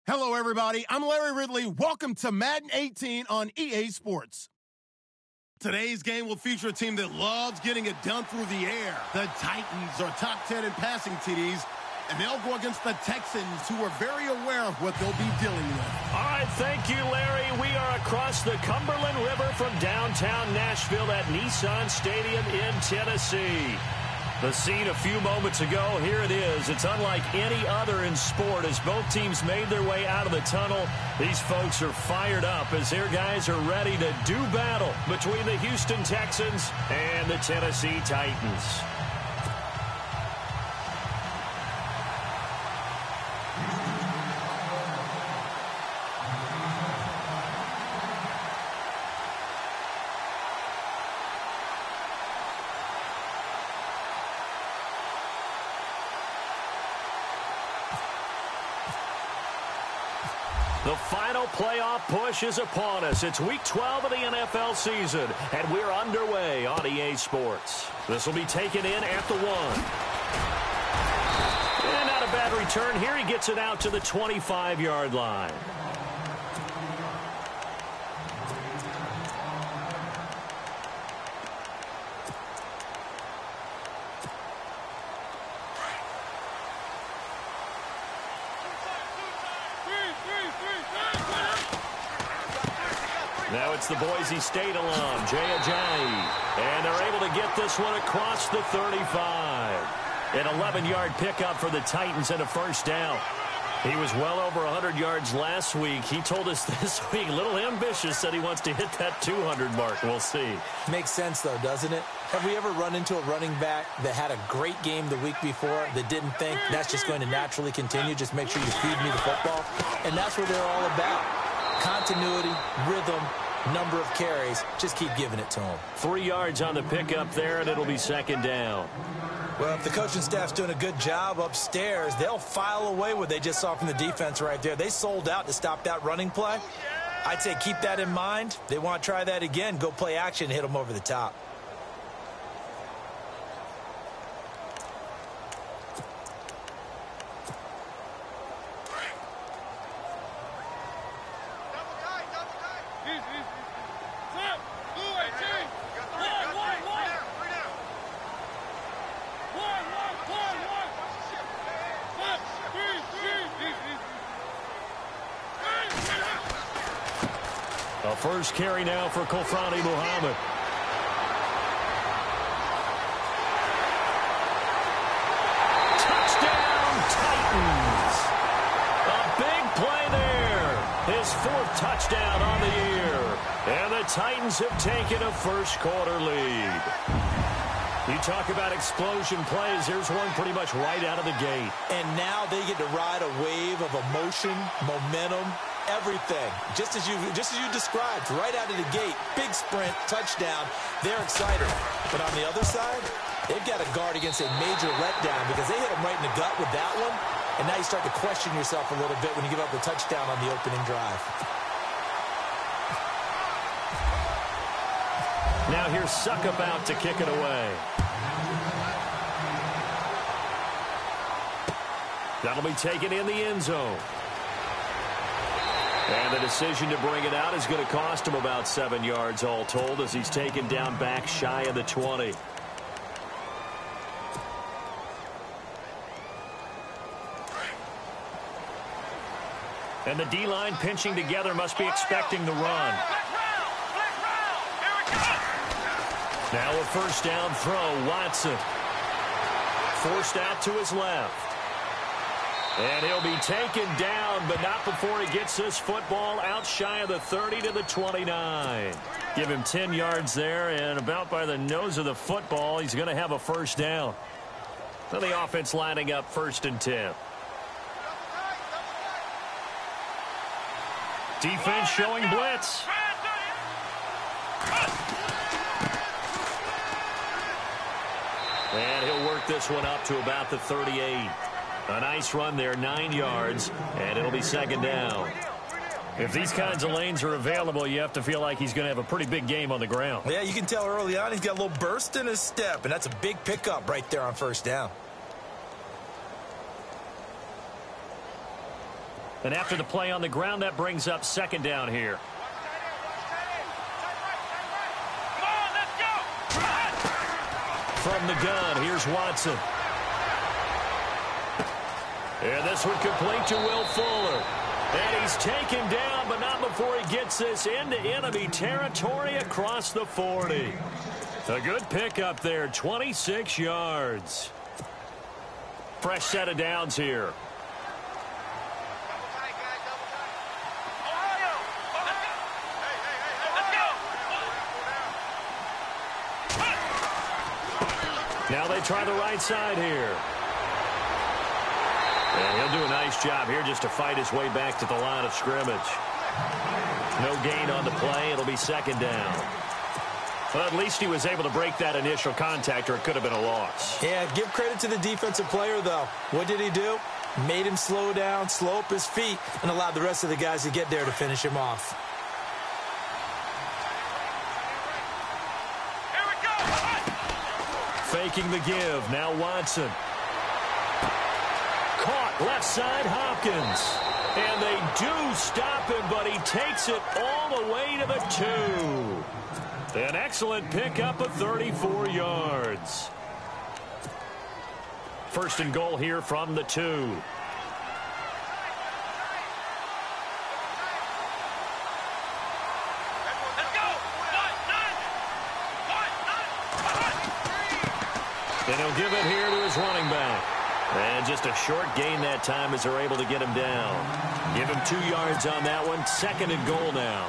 Hello, everybody. I'm Larry Ridley. Welcome to Madden 18 on EA Sports. Today's game will feature a team that loves getting it done through the air. The Titans are top 10 in passing TDs, and they'll go against the Texans, who are very aware of what they'll be dealing with. All right, thank you, Larry. We are across the Cumberland River from downtown Nashville at Nissan Stadium in Tennessee. The scene a few moments ago, here it is. It's unlike any other in sport as both teams made their way out of the tunnel. These folks are fired up as their guys are ready to do battle between the Houston Texans and the Tennessee Titans. The final playoff push is upon us. It's Week 12 of the NFL season, and we're underway on EA Sports. This will be taken in at the 1. And not a bad return here. He gets it out to the 25-yard line. Now it's the Boise State alum, Jay Ajayi. And they're able to get this one across the 35. An 11-yard pickup for the Titans and a first down. He was well over 100 yards last week. He told us this week, a little ambitious, said he wants to hit that 200 mark. We'll see. Makes sense, though, doesn't it? Have we ever run into a running back that had a great game the week before that didn't think that's just going to naturally continue? Just make sure you feed me the football. And that's what they're all about. Continuity, rhythm, number of carries. Just keep giving it to them. 3 yards on the pickup there, and it'll be second down. Well, if the coaching staff's doing a good job upstairs, they'll file away what they just saw from the defense right there. They sold out to stop that running play. I'd say keep that in mind. They want to try that again. Go play action, hit them over the top. A first carry now for Kofrani Muhammad. Touchdown, Titans. A big play there. His 4th touchdown on the year. And the Titans have taken a first-quarter lead. You talk about explosion plays. Here's one pretty much right out of the gate. And now they get to ride a wave of emotion, momentum, everything. Just as you described, right out of the gate, big sprint, touchdown. They're excited. But on the other side, they've got to guard against a major letdown because they hit them right in the gut with that one. And now you start to question yourself a little bit when you give up the touchdown on the opening drive. Now here's Suckabout to kick it away. That'll be taken in the end zone. And the decision to bring it out is going to cost him about 7 yards all told as he's taken down back shy of the 20. And the D-line pinching together must be expecting the run. Now a first down throw, Watson. Forced out to his left. And he'll be taken down, but not before he gets this football out shy of the 30 to the 29. Give him 10 yards there, and about by the nose of the football, he's going to have a first down. So the offense lining up 1st and 10. Defense showing blitz. And he'll work this one up to about the 38. A nice run there, 9 yards, and it'll be second down. If these kinds of lanes are available, you have to feel like he's going to have a pretty big game on the ground. Yeah, you can tell early on he's got a little burst in his step, and that's a big pickup right there on first down. And after the play on the ground, that brings up second down here. From the gun, here's Watson. And this one complete to Will Fuller. And he's taken down, but not before he gets this into enemy territory across the 40. A good pickup there, 26 yards. Fresh set of downs here. Now they try the right side here. And he'll do a nice job here just to fight his way back to the line of scrimmage. No gain on the play. It'll be second down. But at least he was able to break that initial contact, or it could have been a loss. Yeah, give credit to the defensive player, though. What did he do? Made him slow down, slow up his feet, and allowed the rest of the guys to get there to finish him off. Faking the give. Now Watson. Caught left side Hopkins. And they do stop him, but he takes it all the way to the 2. An excellent pickup of 34 yards. First and goal here from the 2. And he'll give it here to his running back. And just a short gain that time as they're able to get him down. Give him 2 yards on that one. Second and goal now.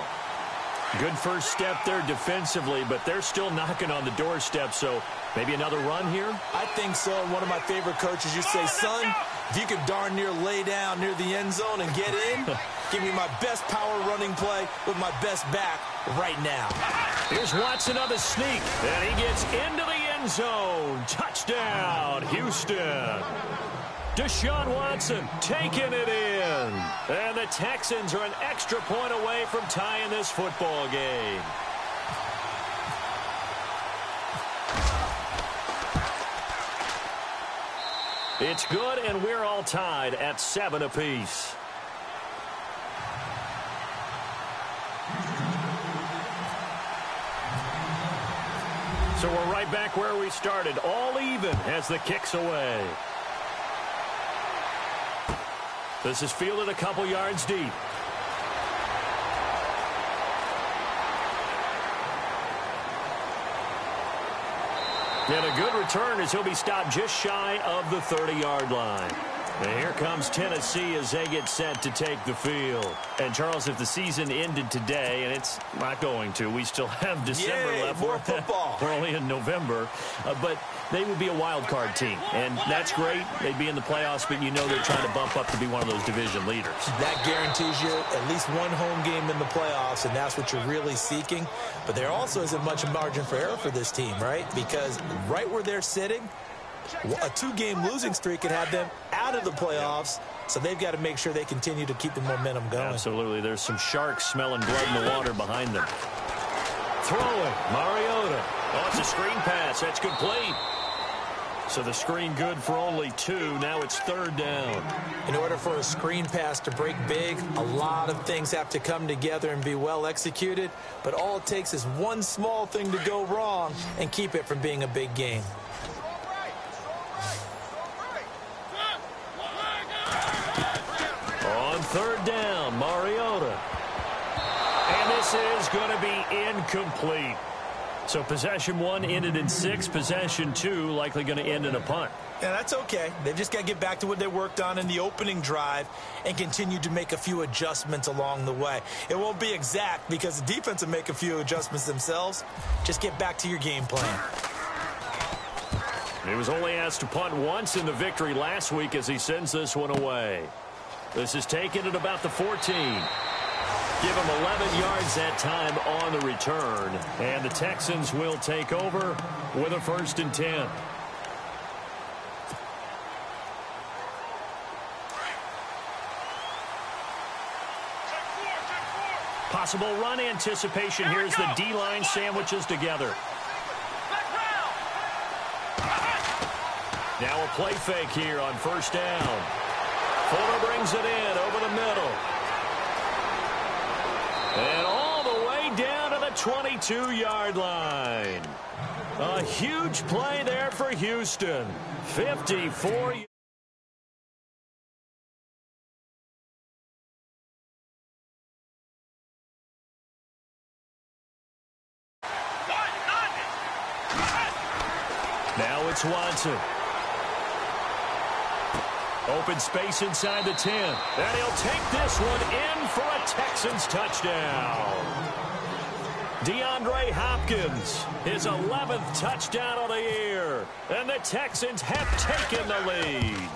Good first step there defensively, but they're still knocking on the doorstep, so maybe another run here? I think so. One of my favorite coaches, you say, son, if you could darn near lay down near the end zone and get in, give me my best power running play with my best back right now. Here's Watson on the sneak, and he gets into the end zone. Touchdown, Houston. Deshaun Watson taking it in. And the Texans are an extra point away from tying this football game. It's good, and we're all tied at 7 apiece. So we're right back where we started, all even as the kick's away. This is fielded a couple yards deep. And a good return as he'll be stopped just shy of the 30-yard line. And here comes Tennessee as they get set to take the field. And, Charles, if the season ended today, and it's not going to, we still have December left. More football. We're only in November. But they would be a wild card team. And that's great. They'd be in the playoffs, but you know they're trying to bump up to be one of those division leaders. That guarantees you at least one home game in the playoffs, and that's what you're really seeking. But there also isn't much margin for error for this team, right? Because right where they're sitting, a 2-game losing streak could have them out of the playoffs, so they've got to make sure they continue to keep the momentum going. Absolutely. There's some sharks smelling blood in the water behind them. Throwing, Mariota. Oh, it's a screen pass. That's complete. So the screen good for only 2. Now it's third down. In order for a screen pass to break big, a lot of things have to come together and be well executed, but all it takes is one small thing to go wrong and keep it from being a big game. On third down, Mariota. And this is going to be incomplete. So possession 1 ended in 6. Possession 2 likely going to end in a punt. Yeah, that's okay. They've just got to get back to what they worked on in the opening drive and continue to make a few adjustments along the way. It won't be exact because the defense will make a few adjustments themselves. Just get back to your game plan. He was only asked to punt once in the victory last week as he sends this one away. This is taken at about the 14. Give him 11 yards that time on the return. And the Texans will take over with a 1st and 10. Possible run anticipation here as the D-line sandwiches together. Now a play fake here on 1st down. Fuller brings it in over the middle. 22-yard line. A huge play there for Houston. 54 Now it's Watson. Open space inside the 10. And he'll take this one in for a Texans touchdown. DeAndre Hopkins, his 11th touchdown of the year. And the Texans have taken the lead.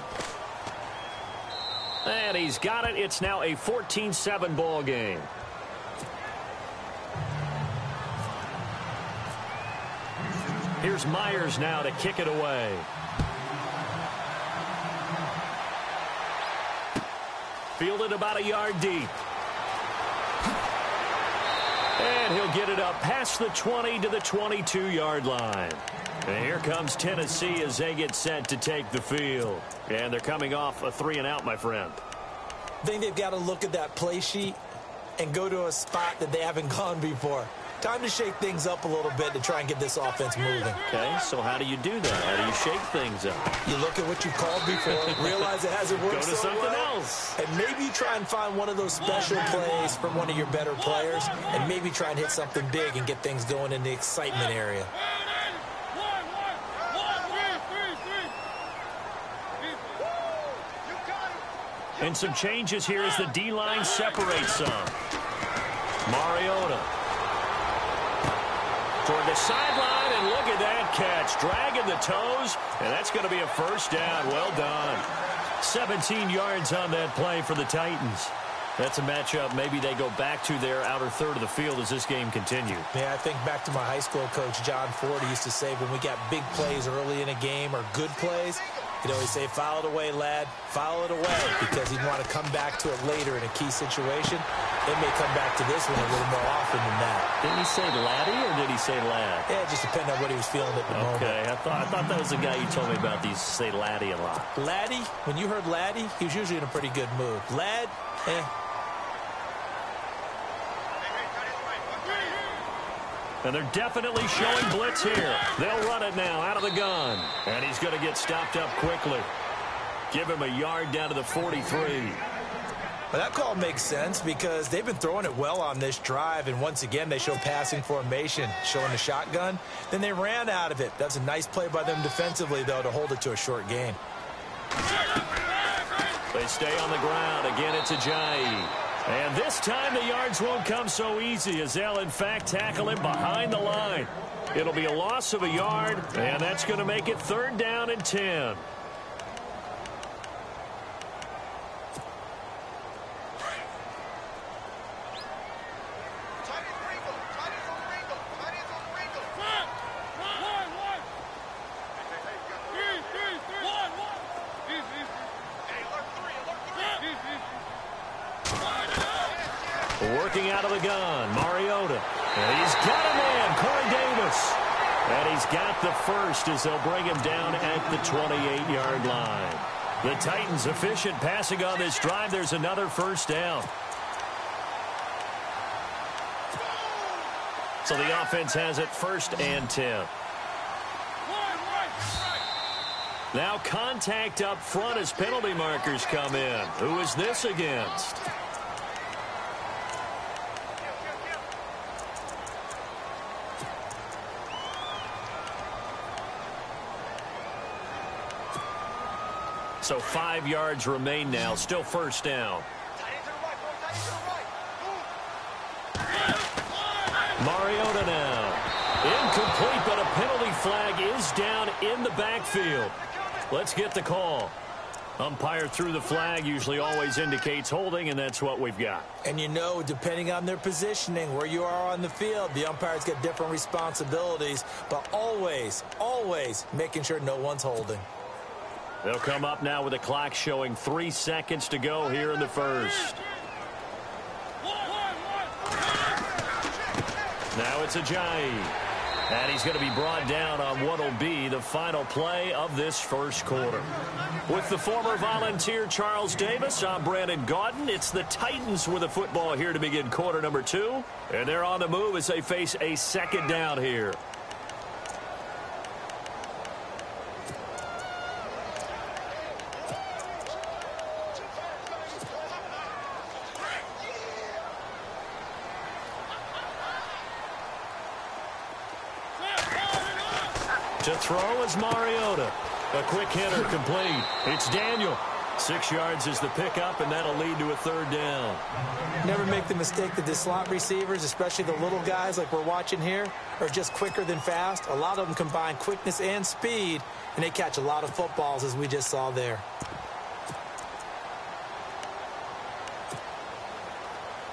And he's got it. It's now a 14-7 ball game. Here's Myers now to kick it away. Fielded about a yard deep. And he'll get it up past the 20 to the 22-yard line. And here comes Tennessee as they get set to take the field. And they're coming off a 3-and-out, my friend. I think they've got to look at that play sheet and go to a spot that they haven't gone before. Time to shake things up a little bit to try and get this offense moving. Okay, so how do you do that? How do you shake things up? You look at what you've called before, realize it hasn't worked so so something well, else. and maybe try and find one of those special plays from one of your better players, and maybe try and hit something big and get things going in the excitement area. And some changes here as the D-line separates some. Mariota toward the sideline, and look at that catch. Dragging the toes, and that's going to be a first down. Well done. 17 yards on that play for the Titans. That's a matchup maybe they go back to their outer third of the field as this game continues. Yeah, I think back to my high school coach, John Ford. He used to say when we got big plays early in a game or good plays, he'd always say, foul it away, lad. Foul it away, because he'd want to come back to it later in a key situation. They may come back to this one a little more often than that. Didn't he say laddie or did he say lad? Yeah, it just depended on what he was feeling at the moment. Okay, I thought that was the guy you told me about. These say laddie a lot. Laddie, when you heard laddie, he was usually in a pretty good mood. Lad, And they're definitely showing blitz here. They'll run it now out of the gun. And he's going to get stopped up quickly. Give him a yard down to the 43. Well, that call makes sense because they've been throwing it well on this drive, and once again they show passing formation, showing the shotgun. Then they ran out of it. That's a nice play by them defensively, though, to hold it to a short gain. They stay on the ground. Again, it's Ajayi. And this time the yards won't come so easy as they'll, in fact, tackle him behind the line. It'll be a loss of a yard, and that's going to make it 3rd down and 10. Working out of the gun, Mariota. And he's got a man, Corey Davis. And he's got the first as they'll bring him down at the 28-yard line. The Titans efficient passing on this drive. There's another first down. So the offense has it 1st and 10. Now contact up front as penalty markers come in. Who is this against? So 5 yards remain now. Still first down. Mariota now. Incomplete, but a penalty flag is down in the backfield. Let's get the call. Umpire threw the flag, usually always indicates holding, and that's what we've got. And you know, depending on their positioning, where you are on the field, the umpire's got different responsibilities, but always, always making sure no one's holding. They'll come up now with the clock showing 3 seconds to go here in the first. Now it's Ajayi. And he's going to be brought down on what will be the final play of this first quarter. With the former Volunteer Charles Davis, I'm Brandon Gaudin. It's the Titans with the football here to begin quarter number 2. And they're on the move as they face a second down here. To throw is Mariota. A quick hitter complete. It's Daniel. 6 yards is the pickup, and that'll lead to a third down. Never make the mistake that the slot receivers, especially the little guys like we're watching here, are just quicker than fast. A lot of them combine quickness and speed, and they catch a lot of footballs, as we just saw there.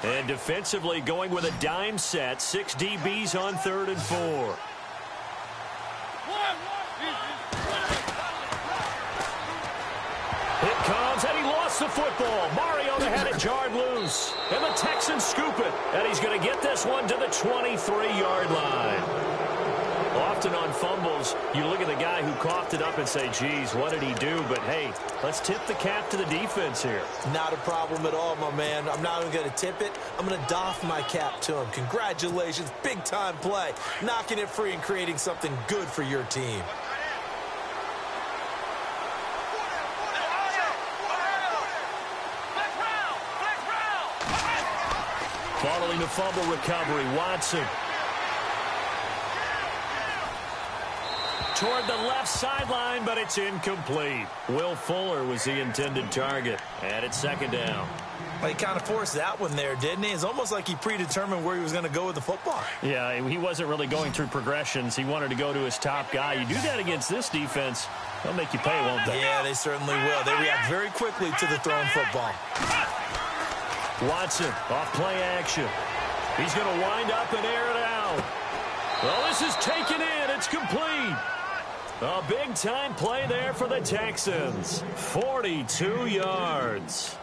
And defensively going with a dime set. 6 DBs on 3rd and 4. It comes, and he lost the football. Mariota had it jarred loose. And the Texans scoop it. And he's going to get this one to the 23-yard line. Often on fumbles, you look at the guy who coughed it up and say, geez, what did he do? But, hey, let's tip the cap to the defense here. Not a problem at all, my man. I'm not even going to tip it. I'm going to doff my cap to him. Congratulations. Big-time play. Knocking it free and creating something good for your team. Following the fumble recovery, Watson. Toward the left sideline, but it's incomplete. Will Fuller was the intended target. And it's second down. Well, he kind of forced that one there, didn't he? It's almost like he predetermined where he was going to go with the football. Yeah, he wasn't really going through progressions. He wanted to go to his top guy. You do that against this defense, they'll make you pay, won't they? Yeah, they certainly will. They react very quickly to the thrown football. Watson off play action. He's going to wind up and air it out. Well, this is taken in. It's complete. A big-time play there for the Texans. 42 yards.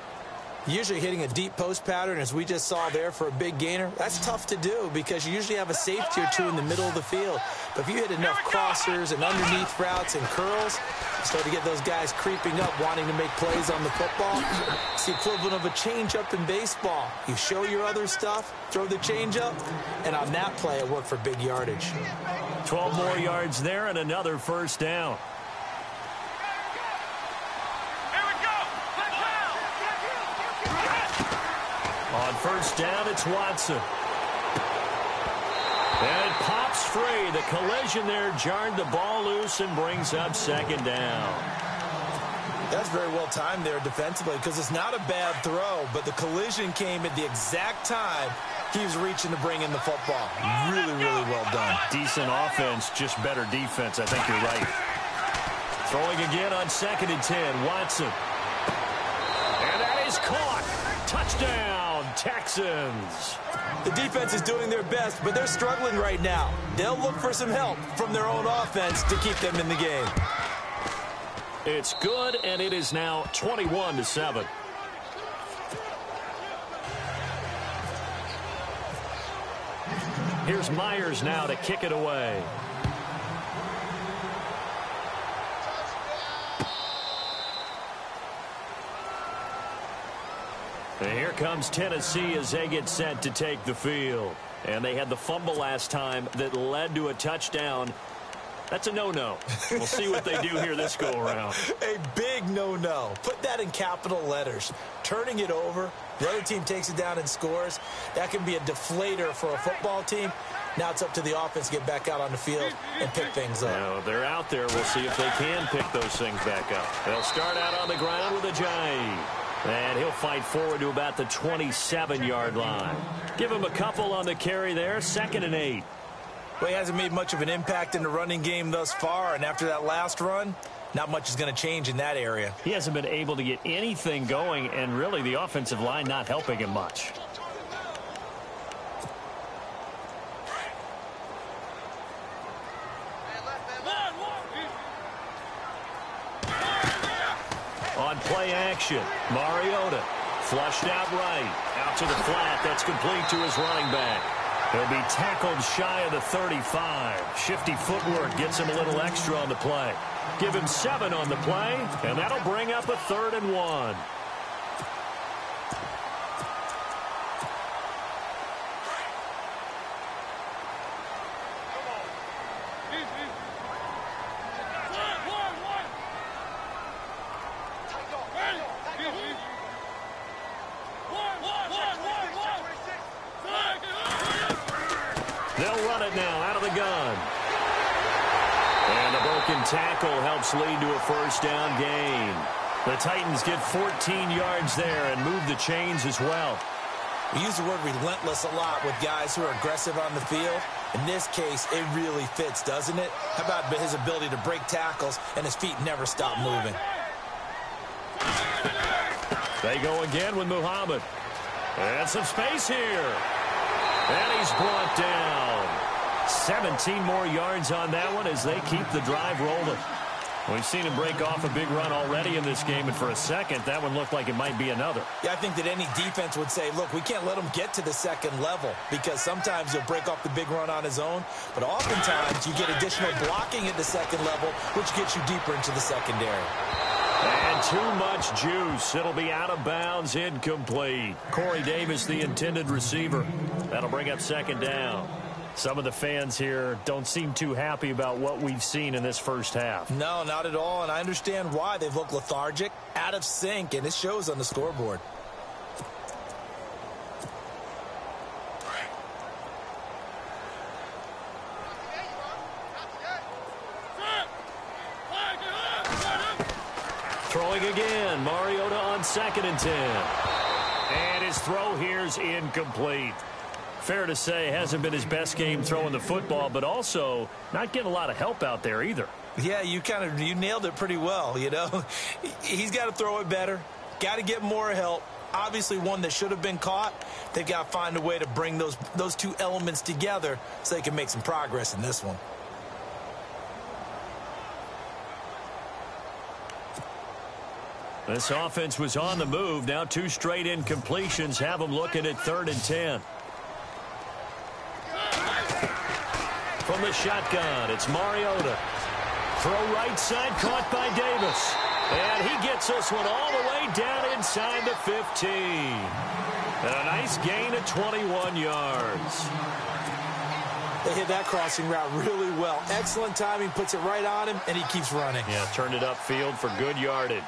Usually hitting a deep post pattern, as we just saw there, for a big gainer, that's tough to do because you usually have a safety or two in the middle of the field. But if you hit enough crossers and underneath routes and curls, you start to get those guys creeping up, wanting to make plays on the football. It's the equivalent of a changeup in baseball. You show your other stuff, throw the changeup, and on that play, it worked for big yardage. 12 more yards there and another first down. On first down, it's Watson. And it pops free. The collision there jarred the ball loose and brings up second down. That's very well timed there defensively because it's not a bad throw, but the collision came at the exact time he was reaching to bring in the football. Really, really well done. Decent offense, just better defense. I think you're right. Throwing again on 2nd and 10, Watson. And that is caught. Touchdown, Texans. The defense is doing their best, but they're struggling right now. They'll look for some help from their own offense to keep them in the game. It's good, and it is now 21-7. Here's Myers now to kick it away. And here comes Tennessee as they get set to take the field. And they had the fumble last time that led to a touchdown. That's a no-no. We'll see what they do here this go-around. A big no-no. Put that in capital letters. Turning it over, the other team takes it down and scores. That can be a deflator for a football team. Now it's up to the offense to get back out on the field and pick things up. Now, they're out there. We'll see if they can pick those things back up. They'll start out on the ground with Ajayi. And he'll fight forward to about the 27-yard line. Give him a couple on the carry there. 2nd and 8. Well, he hasn't made much of an impact in the running game thus far, and after that last run, not much is going to change in that area. He hasn't been able to get anything going, and really the offensive line not helping him much. On play action, Mariota flushed out right. Out to the flat. That's complete to his running back. He'll be tackled shy of the 35. Shifty footwork gets him a little extra on the play. Give him 7 on the play, and that'll bring up a 3rd and 1. They'll run it now out of the gun. And a broken tackle helps lead to a first down gain. The Titans get 14 yards there and move the chains as well. We use the word relentless a lot with guys who are aggressive on the field. In this case, it really fits, doesn't it? How about his ability to break tackles and his feet never stop moving? They go again with Muhammad. And some space here. And he's brought down. 17 more yards on that one as they keep the drive rolling. We've seen him break off a big run already in this game, and for a second, that one looked like it might be another. Yeah, I think that any defense would say, look, we can't let him get to the second level because sometimes he'll break off the big run on his own, but oftentimes you get additional blocking at the second level, which gets you deeper into the secondary. And too much juice. It'll be out of bounds, incomplete. Corey Davis, the intended receiver. That'll bring up second down. Some of the fans here don't seem too happy about what we've seen in this first half. No, not at all, and I understand why. They've looked lethargic, out of sync, and it shows on the scoreboard. Throwing again, Mariota on 2nd and 10. And his throw here's incomplete. Fair to say, hasn't been his best game throwing the football, but also not getting a lot of help out there either. Yeah, you nailed it pretty well, you know. He's got to throw it better, got to get more help. Obviously one that should have been caught. They've got to find a way to bring those two elements together so they can make some progress in this one. This offense was on the move. Now 2 straight incompletions have them looking at 3rd and 10. From the shotgun, it's Mariota. Throw right side, caught by Davis. And he gets this one all the way down inside the 15. And a nice gain of 21 yards. They hit that crossing route really well. Excellent timing, puts it right on him, and he keeps running. Yeah, turned it upfield for good yardage.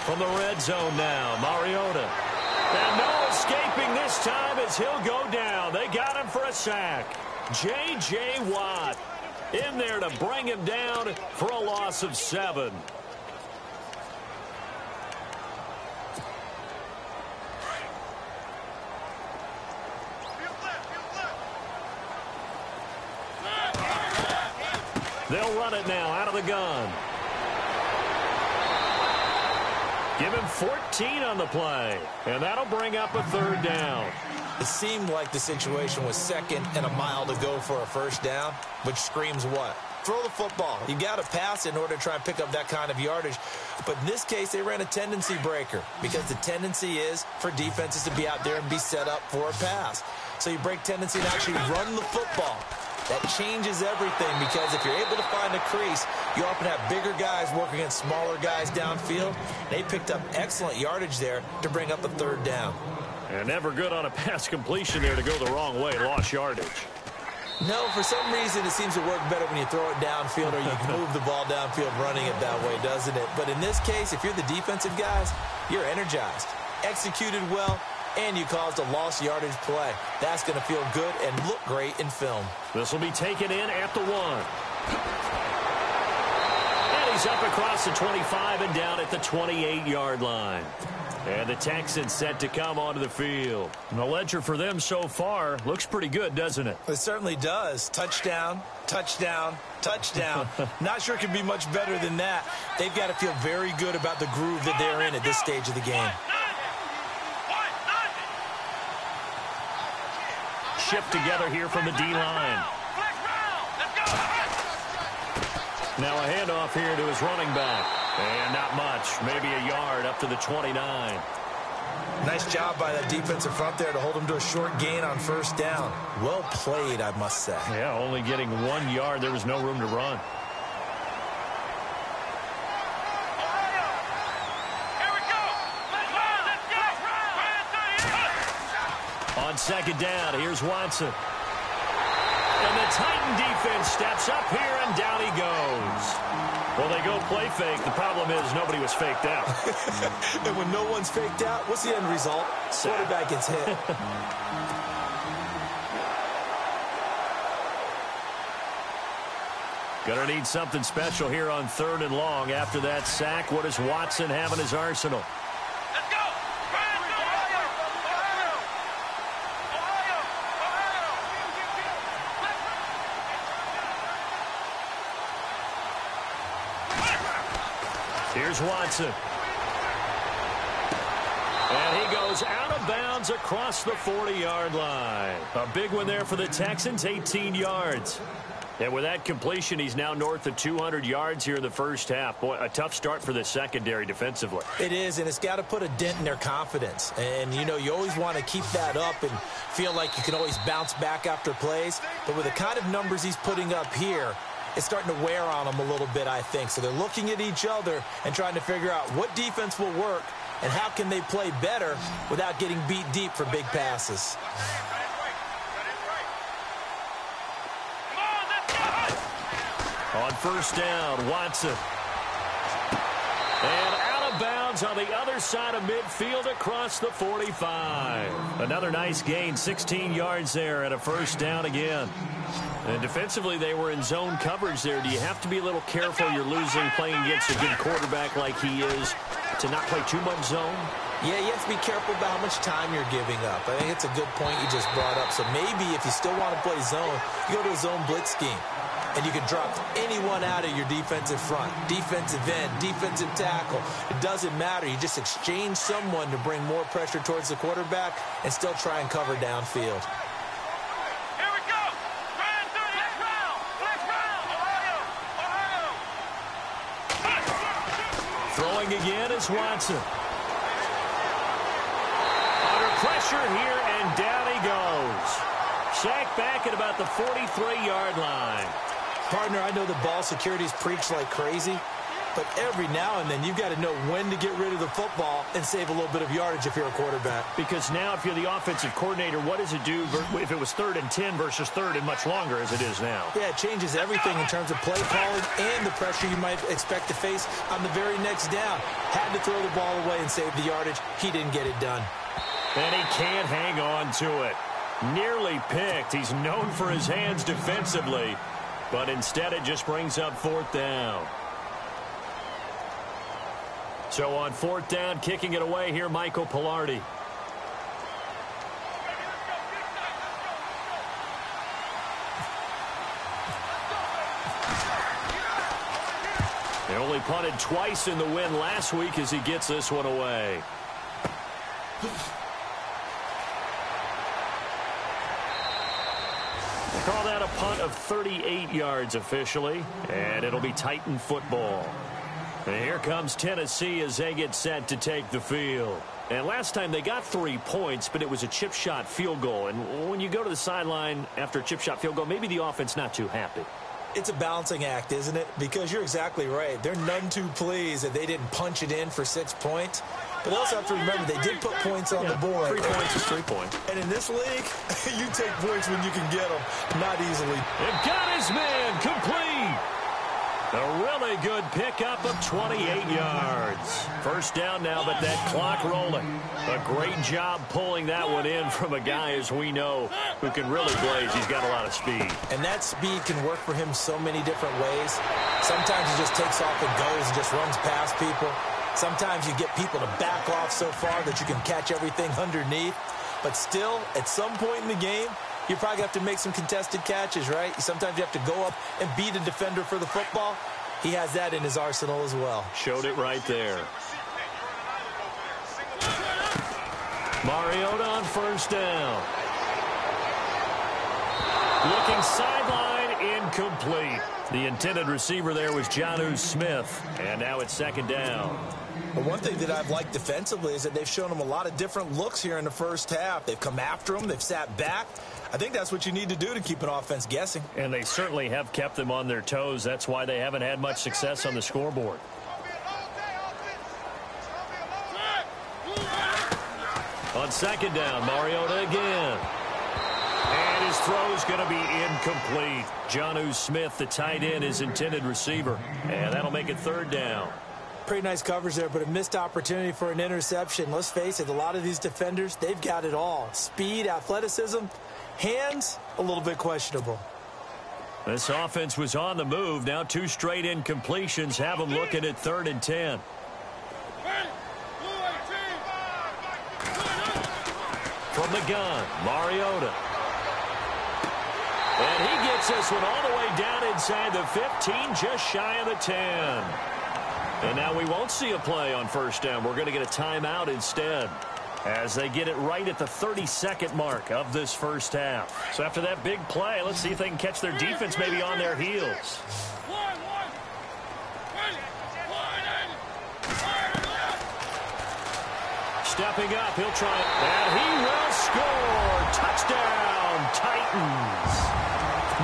From the red zone now, Mariota. And no escaping this time as he'll go down. They got him for a sack. J.J. Watt in there to bring him down for a loss of 7. They'll run it now out of the gun. Give him 14 on the play, and that'll bring up a 3rd down. It seemed like the situation was 2nd and a mile to go for a first down, which screams what? Throw the football. You got to pass in order to try and pick up that kind of yardage. But in this case, they ran a tendency breaker because the tendency is for defenses to be out there and be set up for a pass. So you break tendency and actually run the football. That changes everything because if you're able to find a crease, you often have bigger guys working against smaller guys downfield. They picked up excellent yardage there to bring up a 3rd down. And never good on a pass completion there to go the wrong way. Lost yardage. No, for some reason it seems to work better when you throw it downfield or you can move the ball downfield running it that way, doesn't it? But in this case, if you're the defensive guys, you're energized, executed well, and you caused a lost yardage play. That's going to feel good and look great in film. This will be taken in at the 1. And he's up across the 25 and down at the 28-yard line. And the Texans set to come onto the field. And the ledger for them so far looks pretty good, doesn't it? It certainly does. Touchdown, touchdown, touchdown. Not sure it could be much better than that. They've got to feel very good about the groove that they're in at this stage of the game. Shift together here from the D-line. Now a handoff here to his running back. And not much, maybe a yard up to the 29. Nice job by that defensive front there to hold him to a short gain on first down. Well played, I must say. Yeah, only getting 1 yard. There was no room to run. On second down, here's Watson. And the Titan defense steps up here, and down he goes. Well, they go play fake. The problem is nobody was faked out. And when no one's faked out, what's the end result? Quarterback gets hit. Gonna need something special here on 3rd and long. After that sack, what does Watson have in his arsenal? Let's go! Here's Watson. And he goes out of bounds across the 40-yard line. A big one there for the Texans, 18 yards. And with that completion, he's now north of 200 yards here in the first half. Boy, a tough start for the secondary defensively. It is, and it's got to put a dent in their confidence. And, you know, you always want to keep that up and feel like you can always bounce back after plays. But with the kind of numbers he's putting up here, it's starting to wear on them a little bit, I think. So they're looking at each other and trying to figure out what defense will work and how can they play better without getting beat deep for big passes. On first down, Watson. And out of bounds on the other side of midfield across the 45. Another nice gain, 16 yards there and a first down again. And defensively, they were in zone coverage there. Do you have to be a little careful? You're losing playing against a good quarterback like he is to not play too much zone? Yeah, you have to be careful about how much time you're giving up. I think it's a good point you just brought up. So maybe if you still want to play zone, you go to a zone blitz scheme. And you can drop anyone out of your defensive front, defensive end, defensive tackle. It doesn't matter. You just exchange someone to bring more pressure towards the quarterback and still try and cover downfield. Here we go. Flex round. Ohio. Throwing again is Watson. Under pressure here, and down he goes. Sacked back at about the 43-yard line. Partner, I know the ball security's preached like crazy, but every now and then you've got to know when to get rid of the football and save a little bit of yardage if you're a quarterback. Because now if you're the offensive coordinator, what does it do if it was 3rd and 10 versus 3rd and much longer as it is now? Yeah, it changes everything in terms of play calling and the pressure you might expect to face on the very next down. Had to throw the ball away and save the yardage. He didn't get it done. And he can't hang on to it. Nearly picked. He's known for his hands defensively. But instead, it just brings up 4th down. So on 4th down, kicking it away here, Michael Pilardi. They only punted twice in the win last week as he gets this one away. Call that a punt of 38 yards officially, and it'll be Titan football. And here comes Tennessee as they get set to take the field. And last time they got 3 points, but it was a chip shot field goal. And when you go to the sideline after a chip shot field goal, maybe the offense not too happy. It's a balancing act, isn't it? Because you're exactly right. They're none too pleased that they didn't punch it in for 6 points. But also have to remember they did put points on the board. 3 points is 3 points. And in this league, you take points when you can get them, not easily. And got his man complete. A really good pickup of 28 yards. First down now, but that clock rolling. A great job pulling that one in from a guy, as we know, who can really blaze. He's got a lot of speed. And that speed can work for him so many different ways. Sometimes he just takes off and goes and just runs past people. Sometimes you get people to back off so far that you can catch everything underneath. But still, at some point in the game, you probably have to make some contested catches, right? Sometimes you have to go up and beat a defender for the football. He has that in his arsenal as well. Showed it right there. Mariota on first down. Looking sideline incomplete. The intended receiver there was Smith, and now it's second down. Well, one thing that I've liked defensively is that they've shown them a lot of different looks here in the first half. They've come after them. They've sat back. I think that's what you need to do to keep an offense guessing. And they certainly have kept them on their toes. That's why they haven't had much success on the scoreboard. On second down, Mariota again. And his throw's going to be incomplete. Smith, the tight end, his intended receiver. And that'll make it third down. Pretty nice coverage there, but a missed opportunity for an interception. Let's face it, a lot of these defenders, they've got it all. Speed, athleticism, hands, a little bit questionable. This offense was on the move. Now 2 straight incompletions have them looking at 3rd and 10. From the gun, Mariota. And he gets this one all the way down inside the 15, just shy of the 10. And now we won't see a play on first down. We're going to get a timeout instead as they get it right at the 32nd mark of this first half. So after that big play, let's see if they can catch their defense maybe on their heels. Stepping up, he'll try it, and he will score. Touchdown, Titans.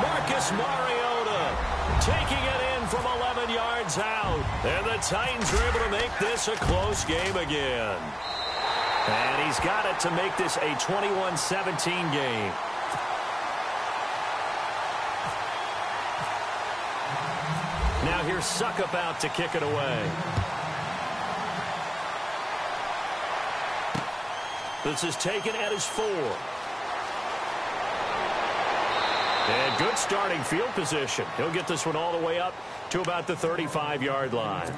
Marcus Mariota taking it in from 11 yards out. And the Titans are able to make this a close game again. And he's got it to make this a 21-17 game. Now here's Suckup out to kick it away. This is taken at his 4. And good starting field position. He'll get this one all the way up to about the 35-yard line.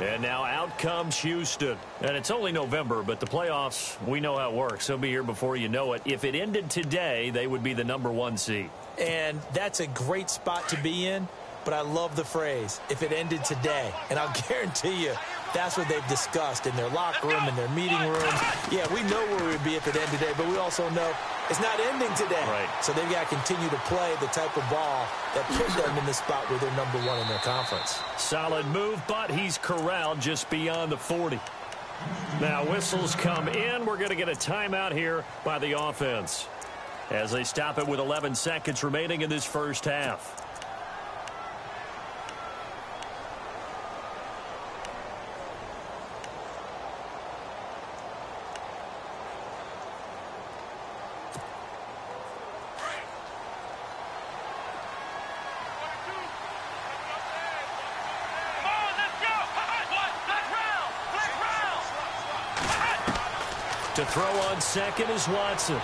And now out comes Houston. And it's only November, but the playoffs, we know how it works. They'll be here before you know it. If it ended today, they would be the #1 seed. And that's a great spot to be in. But I love the phrase, if it ended today. And I'll guarantee you, that's what they've discussed in their locker room, in their meeting rooms. Yeah, we know where we would be if it ended today, but we also know it's not ending today. Right. So they've got to continue to play the type of ball that put them in the spot where they're #1 in their conference. Solid move, but he's corralled just beyond the 40. Now whistles come in. We're going to get a timeout here by the offense as they stop it with 11 seconds remaining in this first half. To throw on second is Watson.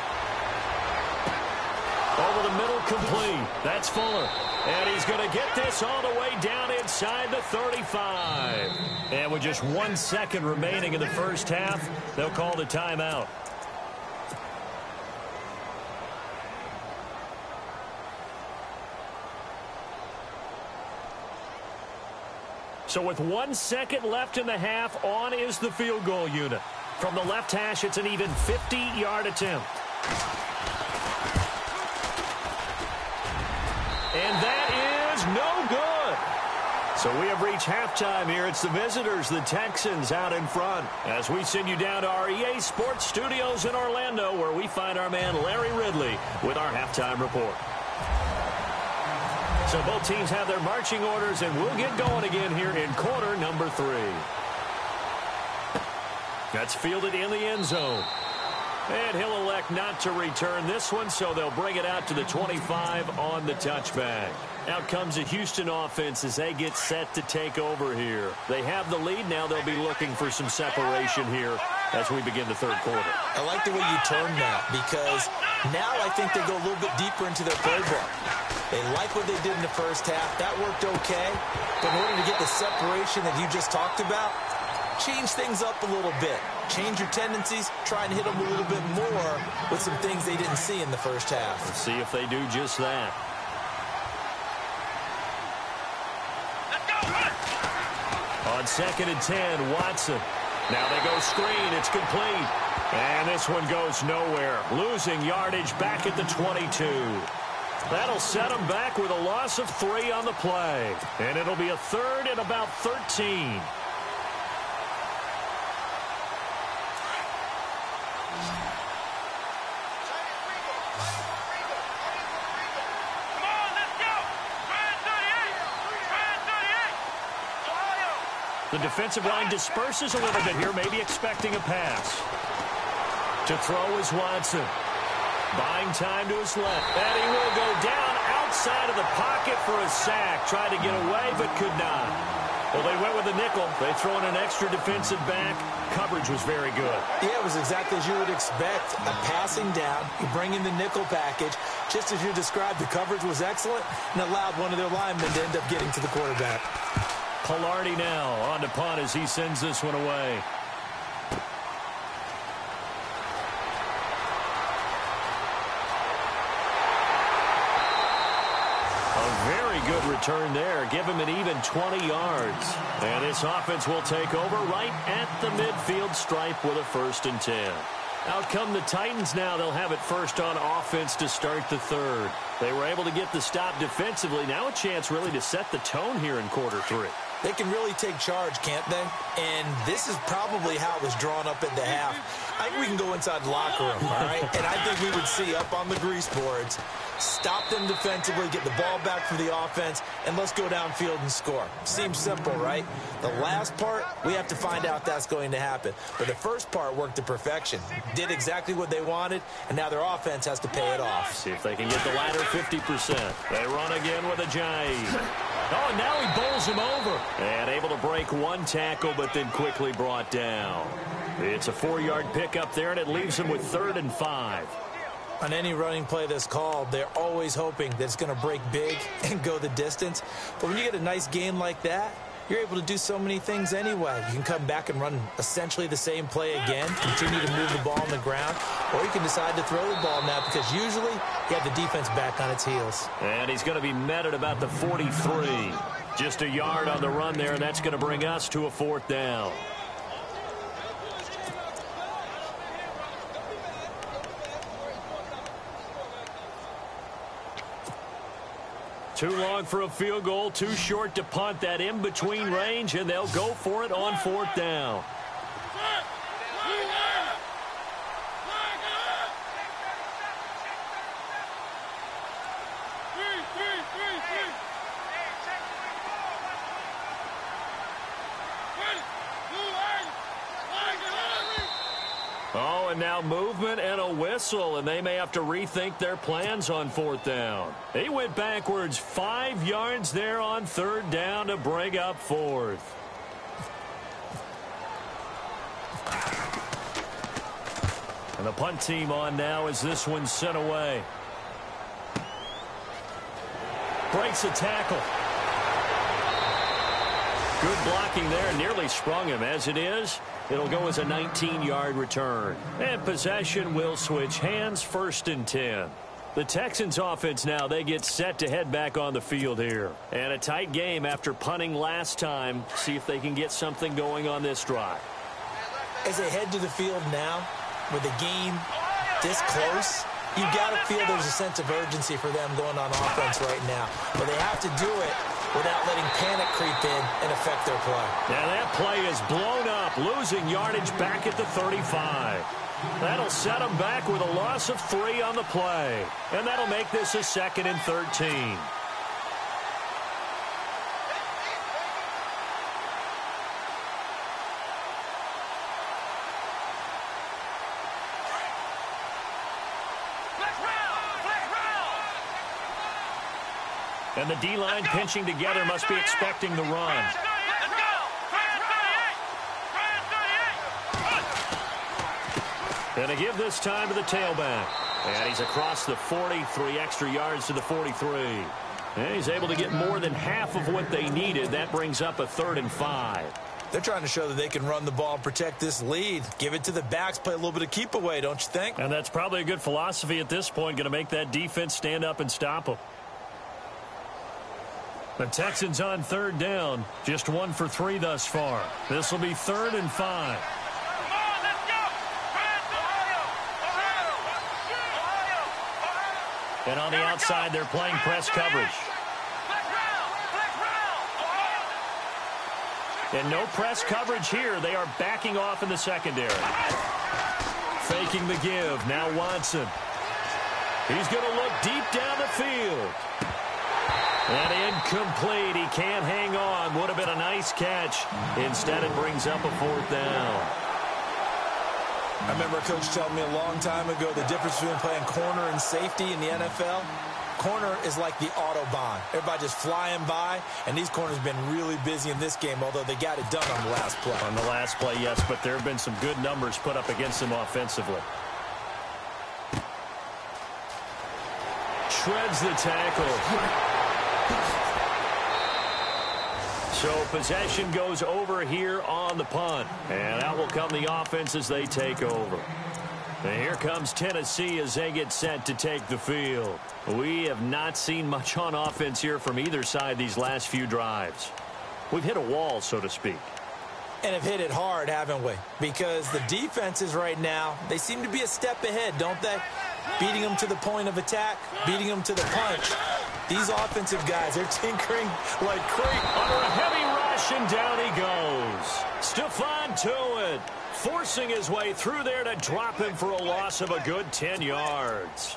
Over the middle, complete. That's Fuller. And he's going to get this all the way down inside the 35. And with just 1 second remaining in the first half, they'll call the timeout. So with 1 second left in the half, on is the field goal unit. From the left hash, it's an even 50-yard attempt. And that is no good. So we have reached halftime here. It's the visitors, the Texans, out in front. As we send you down to our EA Sports Studios in Orlando, where we find our man Larry Ridley with our halftime report. So both teams have their marching orders, and we'll get going again here in quarter number 3. That's fielded in the end zone. And he'll elect not to return this one, so they'll bring it out to the 25 on the touchback. Out comes the Houston offense as they get set to take over here. They have the lead. Now they'll be looking for some separation here as we begin the third quarter. I like the way you turned that, because now I think they go a little bit deeper into their playbook. They like what they did in the first half. That worked okay. But in order to get the separation that you just talked about, change things up a little bit. Change your tendencies. Try and hit them a little bit more with some things they didn't see in the first half. Let's see if they do just that. On 2nd and 10, Watson. Now they go screen. It's complete. And this one goes nowhere. Losing yardage back at the 22. That'll set them back with a loss of 3 on the play. And it'll be a third and about 13. The defensive line disperses a little bit here, maybe expecting a pass. To throw is Watson. Buying time to his left. And he will go down outside of the pocket for a sack. Tried to get away, but could not. Well, they went with a nickel. They throw in an extra defensive back. Coverage was very good. Yeah, it was exactly as you would expect. A passing down. You bring in the nickel package. Just as you described, the coverage was excellent and allowed one of their linemen to end up getting to the quarterback. Pilardi now on to punt as he sends this one away. A very good return there. Give him an even 20 yards. And this offense will take over right at the midfield stripe with a 1st and 10. Out come the Titans now. They'll have it first on offense to start the third. They were able to get the stop defensively. Now a chance really to set the tone here in quarter 3. They can really take charge, can't they? And this is probably how it was drawn up at the half. I think we can go inside the locker room, all right? And I think we would see up on the grease boards, stop them defensively, get the ball back for the offense, and let's go downfield and score. Seems simple, right? The last part, we have to find out that's going to happen. But the first part worked to perfection. Did exactly what they wanted, and now their offense has to pay it off. See if they can get the latter 50%. They run again with a jive. Oh, and now he bowls him over. And able to break one tackle, but then quickly brought down. It's a 4-yard pickup there, and it leaves him with 3rd and 5. On any running play that's called, they're always hoping that it's going to break big and go the distance. But when you get a nice gain like that, you're able to do so many things anyway. You can come back and run essentially the same play again, continue to move the ball on the ground, or you can decide to throw the ball now because usually you have the defense back on its heels. And he's going to be met at about the 43. Just a yard on the run there, and that's going to bring us to a 4th down. Too long for a field goal, too short to punt. That in-between range, and they'll go for it on 4th down. Oh, and now movement and a whistle, and they may have to rethink their plans on 4th down. He went backwards 5 yards there on 3rd down to bring up 4th. And the punt team on now as this one's sent away. Breaks a tackle. Good blocking there, nearly sprung him. As it is, it'll go as a 19-yard return. And possession will switch hands, 1st and 10. The Texans offense now, they get set to head back on the field here. And a tight game after punting last time. See if they can get something going on this drive. As they head to the field now, with the game this close, you got to feel there's a sense of urgency for them going on offense right now. But they have to do it without letting panic creep in and affect their play. Now that play is blown up, losing yardage back at the 35. That'll set them back with a loss of 3 on the play. And that'll make this a 2nd and 13. And the D-line pinching together must be expecting the run. And to give this time to the tailback. And he's across the 43 extra yards to the 43. And he's able to get more than half of what they needed. That brings up a 3rd and 5. They're trying to show that they can run the ball and protect this lead. Give it to the backs, play a little bit of keep away, don't you think? And that's probably a good philosophy at this point. Going to make that defense stand up and stop them. The Texans on 3rd down. Just 1 for 3 thus far. This will be 3rd and 5. And on the outside, they're playing press coverage. And no press coverage here. They are backing off in the secondary. Faking the give. Now Watson. He's going to look deep down the field. And incomplete. He can't hang on. Would have been a nice catch. Instead, it brings up a 4th down. I remember a coach telling me a long time ago the difference between playing corner and safety in the NFL. Corner is like the Autobahn. Everybody just flying by, and these corners have been really busy in this game, although they got it done on the last play. On the last play, yes, but there have been some good numbers put up against them offensively. Shreds the tackle. So possession goes over here on the punt. And out will come the offense as they take over. And here comes Tennessee as they get set to take the field. We have not seen much on offense here from either side these last few drives. We've hit a wall, so to speak. And have hit it hard, haven't we? Because the defenses right now, they seem to be a step ahead, don't they? Beating them to the point of attack, beating them to the punch. These offensive guys, they're tinkering like crazy. Under a heavy rush, and down he goes. Stephon Tuitt forcing his way through there to drop him for a loss of a good 10 yards.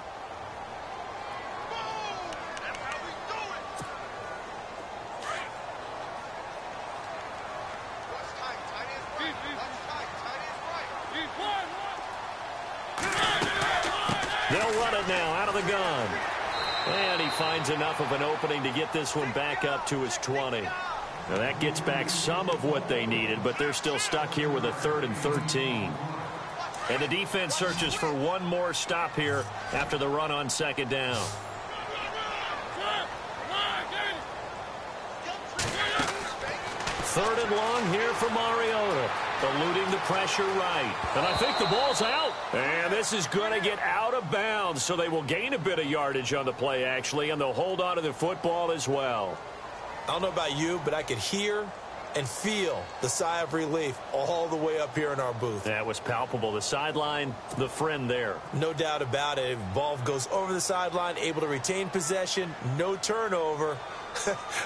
They'll run it now out of the gun. And he finds enough of an opening to get this one back up to his 20. Now that gets back some of what they needed, but they're still stuck here with a 3rd and 13. And the defense searches for one more stop here after the run on 2nd down. 3rd and long here for Mariota. Eluding the pressure right. And I think the ball's out. And this is going to get out of bounds, so they will gain a bit of yardage on the play, actually, and they'll hold on to the football as well. I don't know about you, but I could hear and feel the sigh of relief all the way up here in our booth. That was palpable. The sideline, the friend there. No doubt about it. Ball goes over the sideline, able to retain possession, no turnover.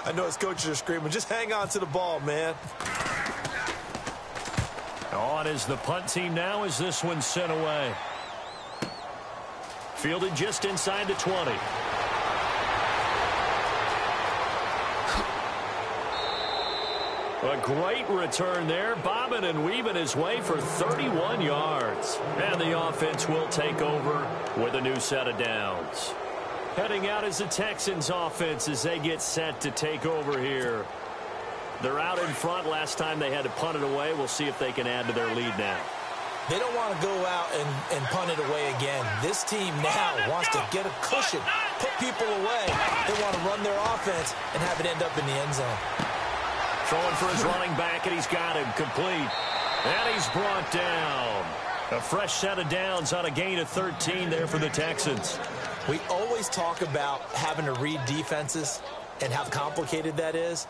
I know his coaches are screaming, just hang on to the ball, man. On is the punt team now as this one's sent away. Fielded just inside the 20. A great return there, bobbing and weaving his way for 31 yards. And the offense will take over with a new set of downs. Heading out is the Texans offense as they get set to take over here. They're out in front. Last time they had to punt it away. We'll see if they can add to their lead now. They don't want to go out and punt it away again. This team now wants to get a cushion, put people away. They want to run their offense and have it end up in the end zone. Throwing for his running back, and he's got him complete. And he's brought down. A fresh set of downs on a gain of 13 there for the Texans. We always talk about having to read defenses and how complicated that is.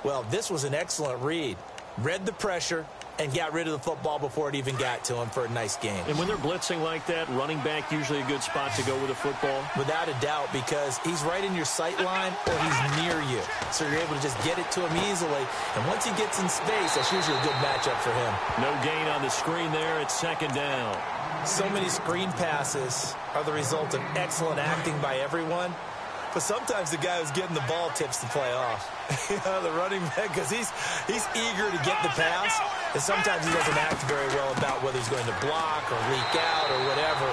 Well, this was an excellent read. Read the pressure and got rid of the football before it even got to him for a nice game. And when they're blitzing like that, running back usually a good spot to go with a football? Without a doubt, because he's right in your sight line or he's near you. So you're able to just get it to him easily. And once he gets in space, that's usually a good matchup for him. No gain on the screen there. It's 2nd down. So many screen passes are the result of excellent acting by everyone. But sometimes the guy who's getting the ball tips the play off. The running back, because he's eager to get the pass. And sometimes he doesn't act very well about whether he's going to block or leak out or whatever.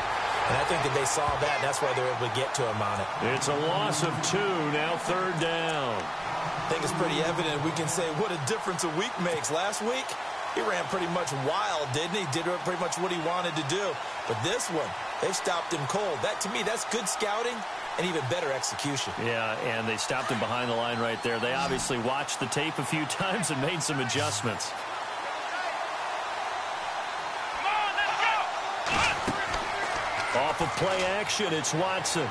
And I think that they saw that, and that's why they were able to get to him on it. It's a loss of 2, now 3rd down. I think it's pretty evident. We can say what a difference a week makes. Last week, he ran pretty much wild, didn't he? Did pretty much what he wanted to do. But this one, they've stopped him cold. That, to me, that's good scouting and even better execution. Yeah, and they stopped him behind the line right there. They obviously watched the tape a few times and made some adjustments. Off of play action, it's Watson.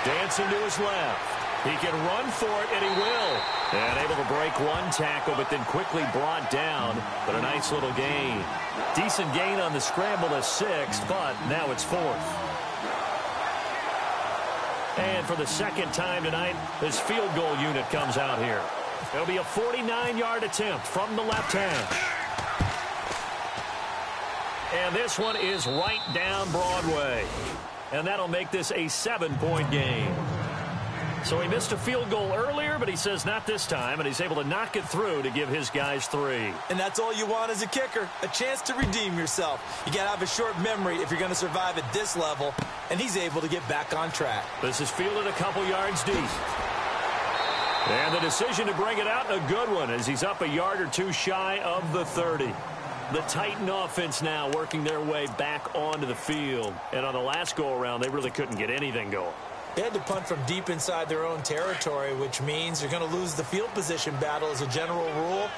Dancing to his left. He can run for it, and he will. And able to break one tackle, but then quickly brought down. But a nice little gain. Decent gain on the scramble to 6th, but now it's 4th. And for the second time tonight, this field goal unit comes out here. It'll be a 49-yard attempt from the left hash. And this one is right down Broadway. And that'll make this a 7-point game. So he missed a field goal earlier, but he says not this time, and he's able to knock it through to give his guys 3. And that's all you want as a kicker, a chance to redeem yourself. You got to have a short memory if you're going to survive at this level, and he's able to get back on track. This is fielded a couple yards deep. And the decision to bring it out, a good one, as he's up a yard or two shy of the 30. The Titan offense now working their way back onto the field. And on the last go-around, they really couldn't get anything going. They had to punt from deep inside their own territory, which means you're going to lose the field position battle as a general rule.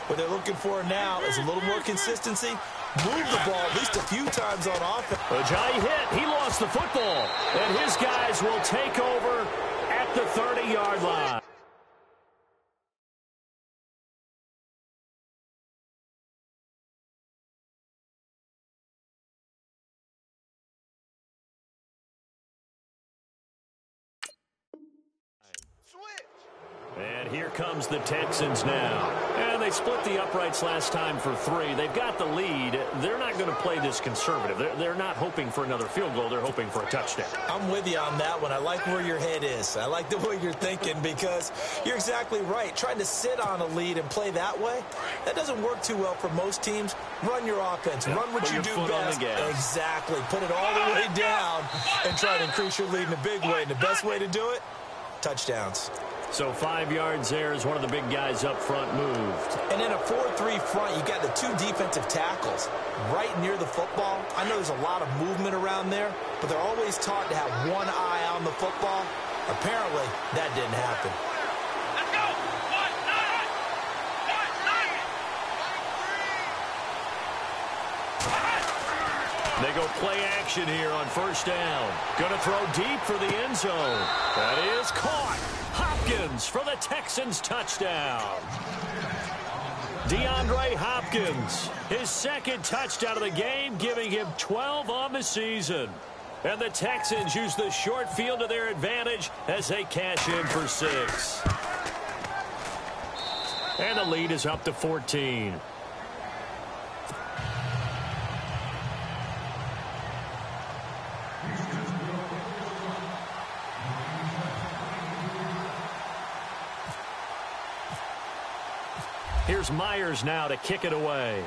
What they're looking for now is a little more consistency. Move the ball at least a few times on offense. Ajayi hit. He lost the football. And his guys will take over at the 30-yard line. And here comes the Texans now. And they split the uprights last time for 3. They've got the lead. They're not going to play this conservative. They're not hoping for another field goal. They're hoping for a touchdown. I'm with you on that one. I like where your head is. I like the way you're thinking because you're exactly right. Trying to sit on a lead and play that way, that doesn't work too well for most teams. Run your offense. Run what you do best. Exactly. Put it all the way down and try to increase your lead in a big way. And the best way to do it, touchdowns. So 5 yards there as one of the big guys up front moved. And in a 4-3 front, you got the 2 defensive tackles right near the football. I know there's a lot of movement around there, but they're always taught to have one eye on the football. Apparently, that didn't happen. Let's go! 1, 9, 1, 9. They go play action here on first down. Going to throw deep for the end zone. That is caught. Hopkins for the Texans touchdown. DeAndre Hopkins, his second touchdown of the game, giving him 12 on the season. And the Texans use the short field to their advantage as they cash in for 6. And the lead is up to 14. Here's Myers now to kick it away.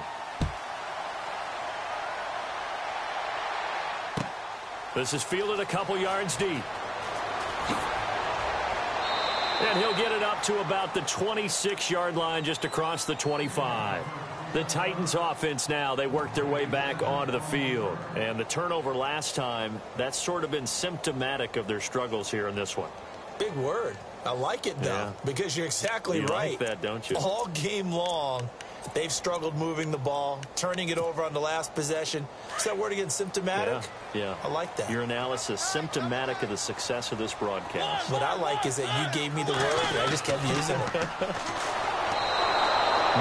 This is fielded a couple yards deep. And he'll get it up to about the 26-yard line just across the 25. The Titans offense now, they work their way back onto the field. And the turnover last time, that's sort of been symptomatic of their struggles here in this one. Big word. I like it, though, because you're exactly right. You like that, don't you? All game long, they've struggled moving the ball, turning it over on the last possession. Is that word again, symptomatic? Yeah. I like that. Your analysis, symptomatic of the success of this broadcast. What I like is that you gave me the word, and I just kept using it.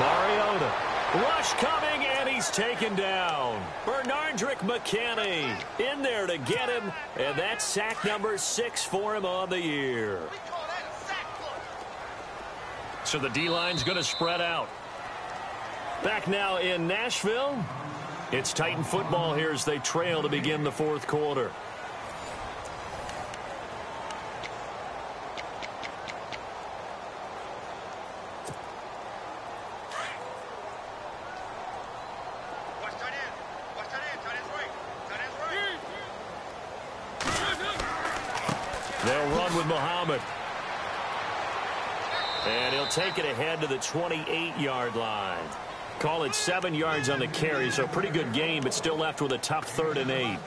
Mariota. Rush coming, and he's taken down. Bernardrick McKinney in there to get him, and that's sack number 6 for him on the year. So the D-line's going to spread out. Back now in Nashville. It's Titan football here as they trail to begin the 4th quarter. They'll run with Muhammad. And he'll take it ahead to the 28-yard line. Call it 7 yards on the carry, so a pretty good game, but still left with a tough 3rd and 8.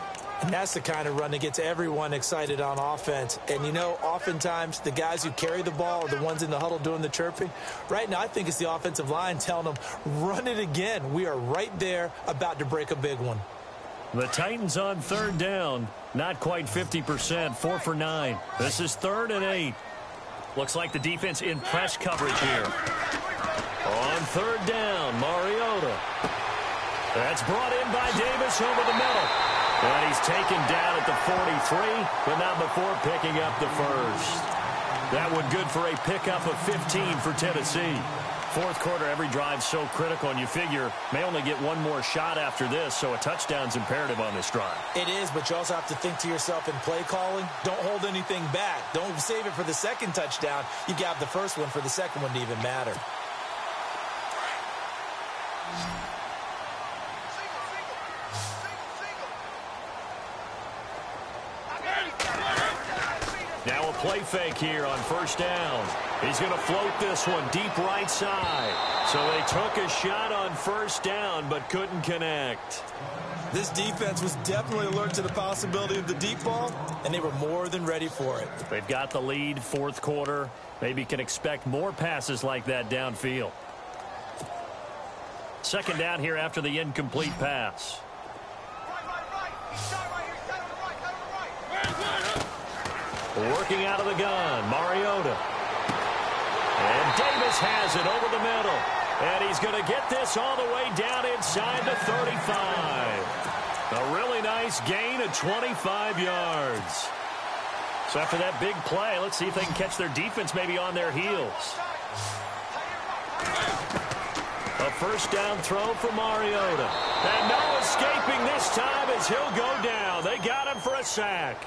And that's the kind of run that gets everyone excited on offense. And, you know, oftentimes the guys who carry the ball are the ones in the huddle doing the chirping. Right now, I think it's the offensive line telling them, run it again. We are right there about to break a big one. The Titans on 3rd down. Not quite 50%, 4 for 9. This is 3rd and 8. Looks like the defense in press coverage here. On 3rd down, Mariota. That's brought in by Davis over the middle. And he's taken down at the 43, but not before picking up the first. That one good for a pickup of 15 for Tennessee. Fourth quarter, every drive so critical, and you figure may only get one more shot after this, so a touchdown's imperative on this drive. It is, but you also have to think to yourself in play calling, don't hold anything back. Don't save it for the second touchdown. You got the first one for the second one to even matter. Now a play fake here on first down. He's going to float this one deep right side. So they took a shot on first down but couldn't connect. This defense was definitely alert to the possibility of the deep ball, and they were more than ready for it. They've got the lead, fourth quarter. Maybe can expect more passes like that downfield. Second down here after the incomplete pass. Working out of the gun, Mariota. And Davis has it over the middle. And he's going to get this all the way down inside the 35. A really nice gain of 25 yards. So after that big play, let's see if they can catch their defense maybe on their heels. A first down throw for Mariota. And no escaping this time as he'll go down. They got him for a sack.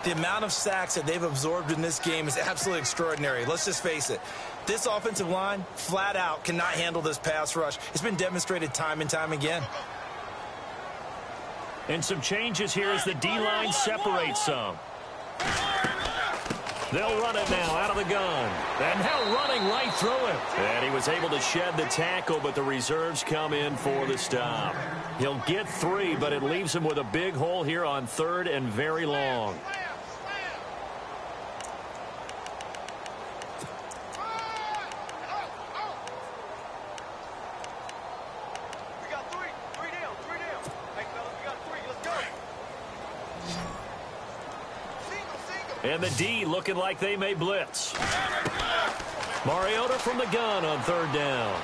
The amount of sacks that they've absorbed in this game is absolutely extraordinary. Let's just face it. This offensive line, flat out, cannot handle this pass rush. It's been demonstrated time and time again. And some changes here as the D-line separates some. They'll run it now out of the gun. And now running right through it. And he was able to shed the tackle, but the reserves come in for the stop. He'll get 3, but it leaves him with a big hole here on third and very long. And the D looking like they may blitz. Mariota from the gun on third down.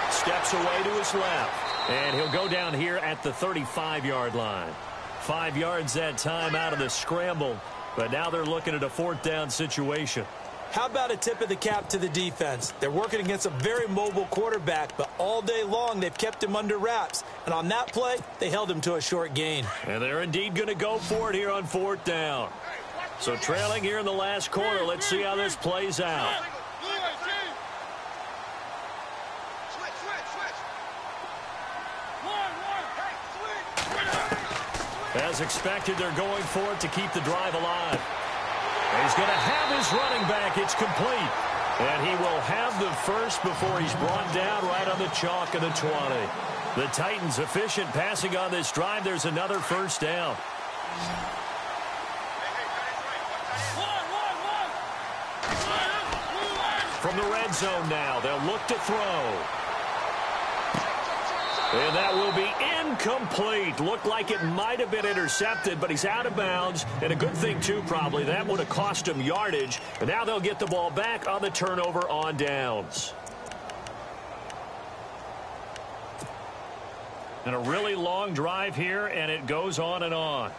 Steps away to his left. And he'll go down here at the 35-yard line. 5 yards that time out of the scramble. But now they're looking at a fourth down situation. How about a tip of the cap to the defense? They're working against a very mobile quarterback, but all day long they've kept him under wraps. And on that play, they held him to a short gain. And they're indeed going to go for it here on fourth down. So trailing here in the last quarter, let's see how this plays out. As expected, they're going for it to keep the drive alive. And he's going to have his running back. It's complete. And he will have the first before he's brought down right on the chalk of the 20. The Titans efficient passing on this drive. There's another first down. From the red zone now, they'll look to throw. And that will be incomplete. Looked like it might have been intercepted, but he's out of bounds. And a good thing, too, probably. That would have cost him yardage. But now they'll get the ball back on the turnover on downs. And a really long drive here, and it goes on and on.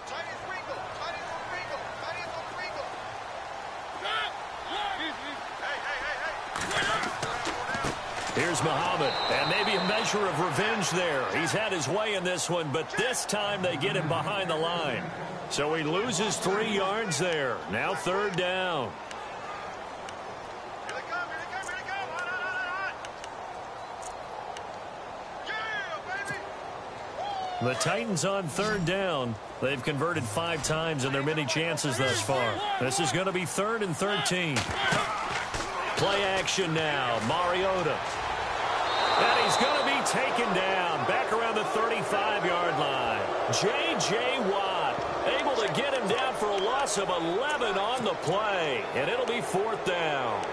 Here's Muhammad, and maybe a measure of revenge there. He's had his way in this one, but this time they get him behind the line. So he loses 3 yards there. Now third down. The Titans on third down. They've converted 5 times in their many chances thus far. This is going to be 3rd and 13. Play action now. Mariota. And he's going to be taken down back around the 35-yard line. J.J. Watt able to get him down for a loss of 11 on the play. And it'll be 4th down.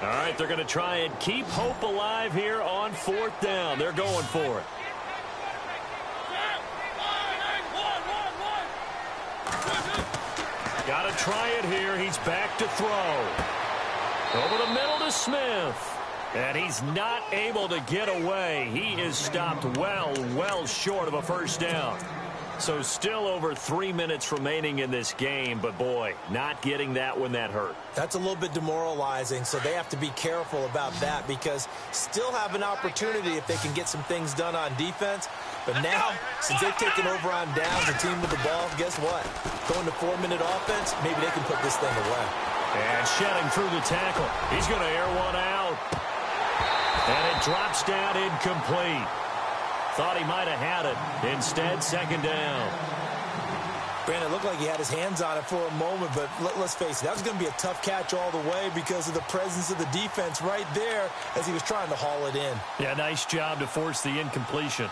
All right, they're going to try and keep hope alive here on 4th down. They're going for it. Got to try it here. He's back to throw. Over the middle to Smith. And he's not able to get away. He is stopped well short of a first down. So still over 3 minutes remaining in this game, but boy, not getting that one that hurt. That's a little bit demoralizing, so they have to be careful about that because still have an opportunity if they can get some things done on defense. But now, since they've taken over on downs, the team with the ball, guess what? Going to 4-minute offense, maybe they can put this thing away. And shedding through the tackle. He's going to air one out. And it drops down incomplete. Thought he might have had it. Instead, second down. Brandon, it looked like he had his hands on it for a moment, but let's face it, that was going to be a tough catch all the way because of the presence of the defense right there as he was trying to haul it in. Yeah, nice job to force the incompletion.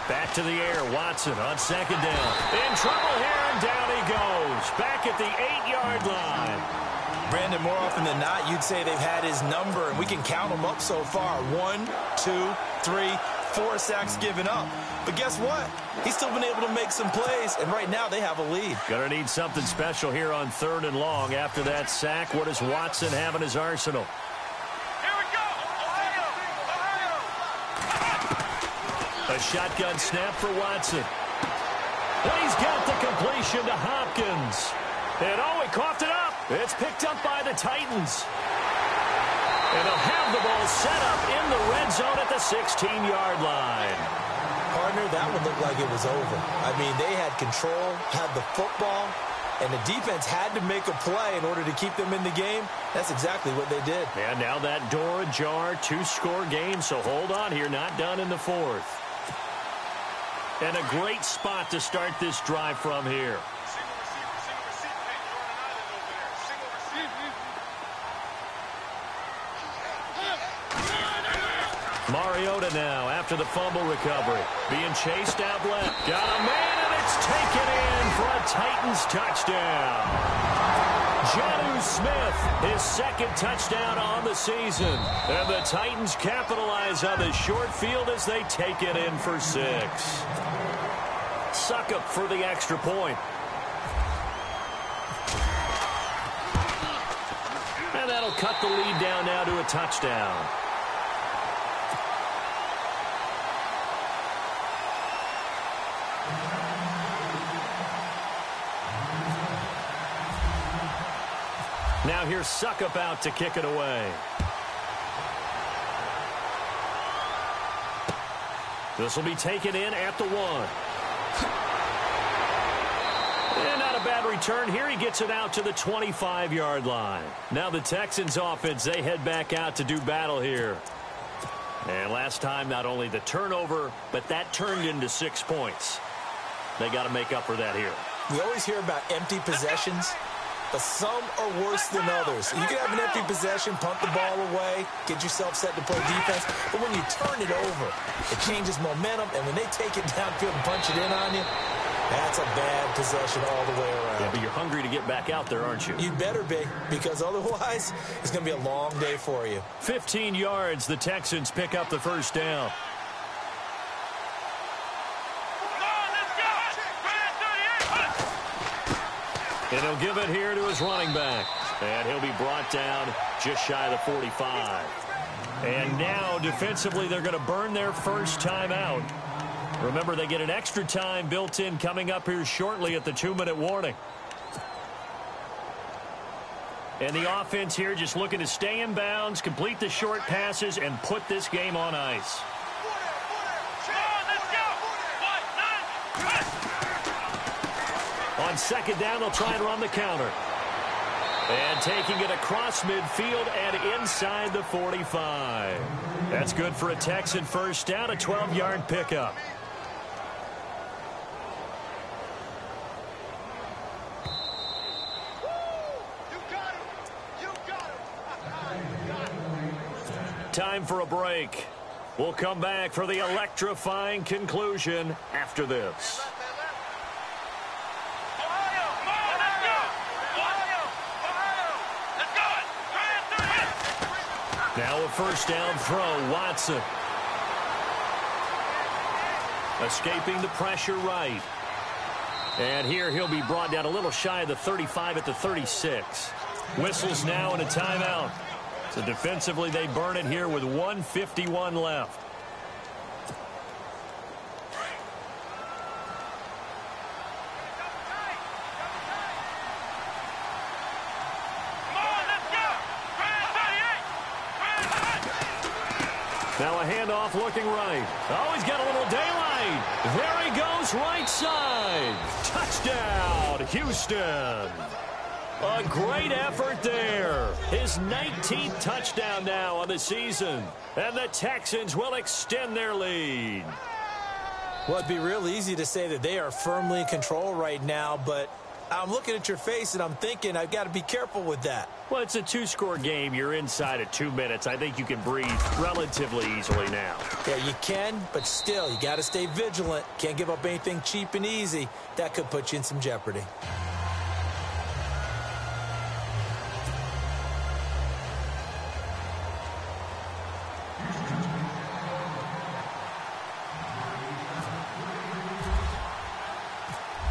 Back to the air, Watson on second down. In trouble here, and down he goes. Back at the 8-yard line. Brandon, more often than not, you'd say they've had his number, and we can count them up so far. 1, 2, 3, 4 sacks given up. But guess what? He's still been able to make some plays, and right now they have a lead. Gonna need something special here on 3rd and long. After that sack, what does Watson have in his arsenal? A shotgun snap for Watson. And he's got the completion to Hopkins. And he coughed it up. It's picked up by the Titans. And they'll have the ball set up in the red zone at the 16-yard line. Partner, that one looked like it was over. I mean, they had control, had the football, and the defense had to make a play in order to keep them in the game. That's exactly what they did. And now that door ajar, 2-score game, so hold on here, not done in the 4th. And a great spot to start this drive from here. Mariota now after the fumble recovery. Being chased out left. Got a man, and it's taken in for a Titans touchdown. Jonnu Smith, his second touchdown on the season. And the Titans capitalize on the short field as they take it in for 6. Suckup for the extra point. And that'll cut the lead down now to a touchdown. Now here's Suckup out to kick it away. This will be taken in at the 1. And not a bad return here. He gets it out to the 25-yard line. Now the Texans offense, they head back out to do battle here. And last time, not only the turnover, but that turned into 6 points. They got to make up for that here. We always hear about empty possessions, but some are worse than others. You can have an empty possession, punt the ball away, get yourself set to play defense, but when you turn it over, it changes momentum, and when they take it downfield and punch it in on you, that's a bad possession all the way around. Yeah, but you're hungry to get back out there, aren't you? You better be, because otherwise, it's going to be a long day for you. 15 yards, the Texans pick up the first down. And he'll give it here to his running back. And he'll be brought down just shy of the 45. And now, defensively, they're going to burn their first time out. Remember, they get an extra time built in coming up here shortly at the 2-minute warning. And the offense here just looking to stay in bounds, complete the short passes, and put this game on ice. On second down, they'll try and run the counter. And taking it across midfield and inside the 45. That's good for a Texan first down, a 12-yard pickup. Time for a break. We'll come back for the electrifying conclusion after this. Now a first down throw, Watson. Escaping the pressure right. And here he'll be brought down a little shy of the 35 at the 36. Whistles now and a timeout. So defensively they burn it here with 1:51 left. Now a handoff looking right. Oh, he's got a little daylight. There he goes, right side. Touchdown, Houston. A great effort there. His 19th touchdown now on the season. And the Texans will extend their lead. Well, it'd be real easy to say that they are firmly in control right now, but I'm looking at your face and I'm thinking I've got to be careful with that. Well, it's a two-score game. You're inside at 2 minutes. I think you can breathe relatively easily now. Yeah, you can, but still, you got to stay vigilant. Can't give up anything cheap and easy. That could put you in some jeopardy.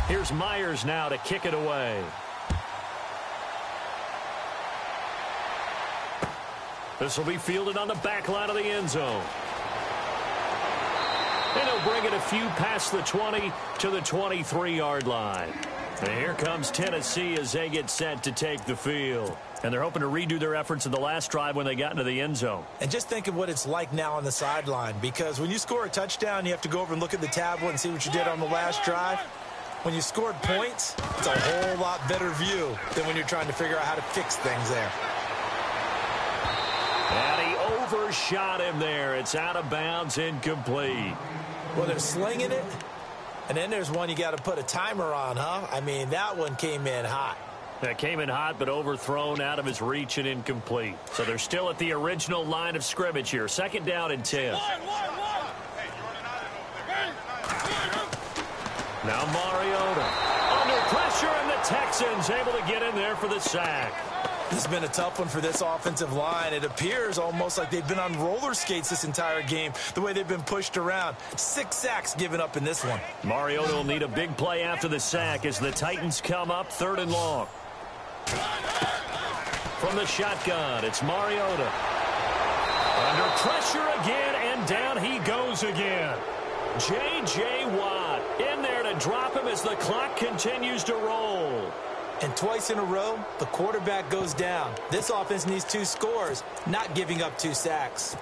Here's Myers now to kick it away. This will be fielded on the back line of the end zone. And he'll bring it a few past the 20 to the 23-yard line. And here comes Tennessee as they get set to take the field. And they're hoping to redo their efforts in the last drive when they got into the end zone. And just think of what it's like now on the sideline, because when you score a touchdown, you have to go over and look at the tablet and see what you did on the last drive. When you scored points, it's a whole lot better view than when you're trying to figure out how to fix things there. And he overshot him there. It's out of bounds, incomplete. Well, they're slinging it, and then there's one you got to put a timer on, huh? I mean, that one came in hot. That came in hot, but overthrown, out of his reach and incomplete. So they're still at the original line of scrimmage here. Second down and 10. Now Mariota under pressure, and the Texans able to get in there for the sack. This has been a tough one for this offensive line. It appears almost like they've been on roller skates this entire game, the way they've been pushed around. 6 sacks given up in this one. Mariota will need a big play after the sack as the Titans come up 3rd and long. From the shotgun, it's Mariota. Under pressure again, and down he goes again. J.J. Watt in there to drop him as the clock continues to roll. And twice in a row, the quarterback goes down. This offense needs 2 scores, not giving up 2 sacks.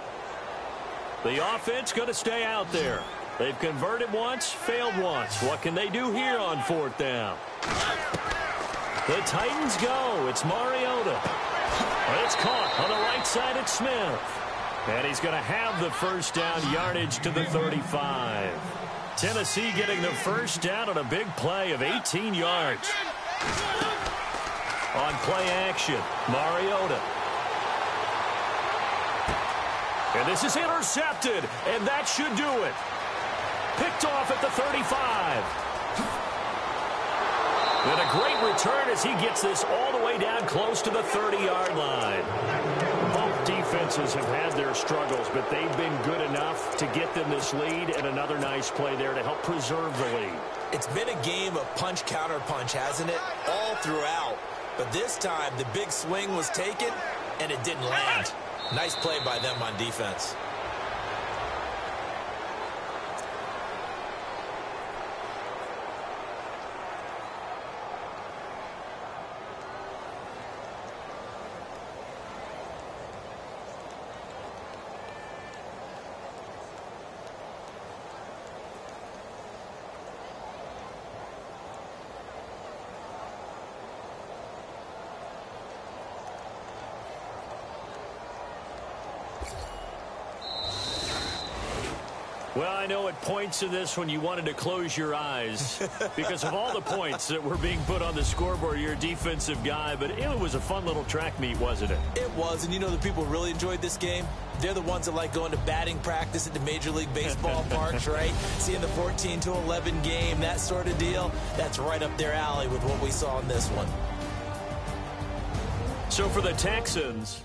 The offense going to stay out there. They've converted once, failed once. What can they do here on 4th down? The Titans go. It's Mariota. It's caught on the right side at Smith. And he's going to have the first down, yardage to the 35. Tennessee getting the first down on a big play of 18 yards. On play action, Mariota. And this is intercepted, and that should do it. Picked off at the 35. And a great return as he gets this all the way down close to the 30-yard line. Both defenses have had their struggles, but they've been good enough to get them this lead, and another nice play there to help preserve the lead. It's been a game of punch-counter-punch, hasn't it? All throughout. But this time, the big swing was taken, and it didn't land. Nice play by them on defense. Well, I know at points in this when you wanted to close your eyes because of all the points that were being put on the scoreboard. You're a defensive guy, but it was a fun little track meet, wasn't it? It was, and you know the people who really enjoyed this game? They're the ones that like going to batting practice at the Major League Baseball parks, right? Seeing the 14-11 game, that sort of deal. That's right up their alley with what we saw in this one. So for the Texans,